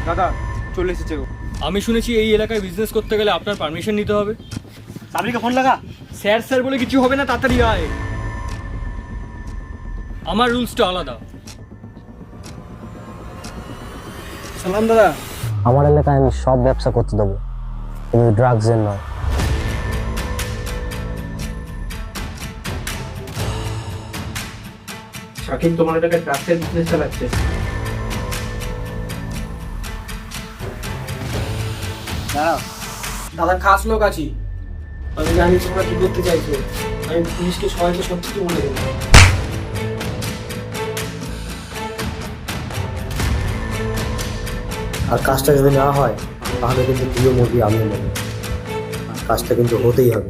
দাদা চলে এসেছে ও। আমি শুনেছি এই এলাকায় বিজনেস করতে গেলে আপনার পারমিশন নিতে হবে। সাবরিকে ফোন লাগা। স্যার স্যার বলে কিছু হবে না, তাড়াতাড়ি আয়। আমার রুলসটা আলাদা। সালাম দাদা। আমার এলাকায় আমি সব ব্যবসা করতে দেবো, কিন্তু ড্রাগসের নয়। শাকিব তোমার এলাকায় ট্রাক্সের বিজনেস চালাচ্ছে। দাঁড়াও, দাদা খাস লোক আছি, আমি জানি তোমরা কি করতে চাইছো। আমি পুলিশকে সবাইকে সব কিছু বলে দেবো। আর কাজটা যদি না হয় তাহলে কিন্তু প্রিয় মুরগি আমিও নেব, কাজটা কিন্তু হতেই হবে।